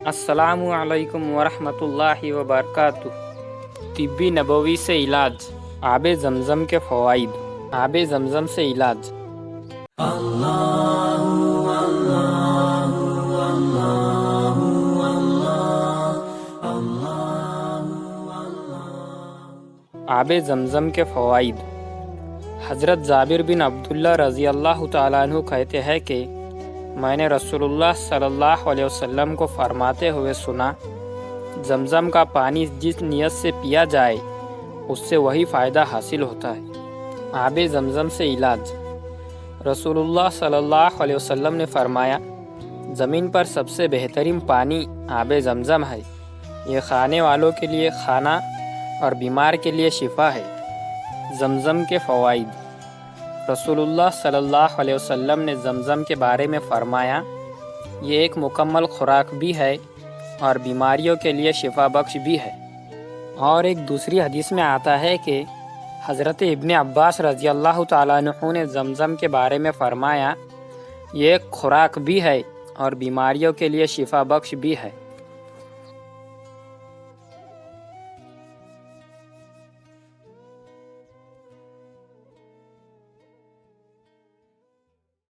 السلام علیکم ورحمۃ اللہ وبرکاتہ۔ طبی نبوی سے علاج، آب زمزم کے فوائد۔ آب زمزم سے علاج۔ آب زمزم کے فوائد۔ حضرت جابر بن عبداللہ رضی اللہ تعالیٰ عنہ کہتے ہیں کہ میں نے رسول اللہ صلی اللہ علیہ وسلم کو فرماتے ہوئے سنا، زمزم کا پانی جس نیت سے پیا جائے اس سے وہی فائدہ حاصل ہوتا ہے۔ آب زمزم سے علاج۔ رسول اللہ صلی اللہ علیہ وسلم نے فرمایا، زمین پر سب سے بہترین پانی آب زمزم ہے۔ یہ کھانے والوں کے لیے کھانا اور بیمار کے لیے شفا ہے۔ زمزم کے فوائد۔ رسول اللہ صلی اللہ علیہ وسلم نے زمزم کے بارے میں فرمایا، یہ ایک مکمل خوراک بھی ہے اور بیماریوں کے لیے شفا بخش بھی ہے۔ اور ایک دوسری حدیث میں آتا ہے کہ حضرت ابن عباس رضی اللہ تعالیٰ عنہ نے زمزم کے بارے میں فرمایا، یہ ایک خوراک بھی ہے اور بیماریوں کے لیے شفا بخش بھی ہے۔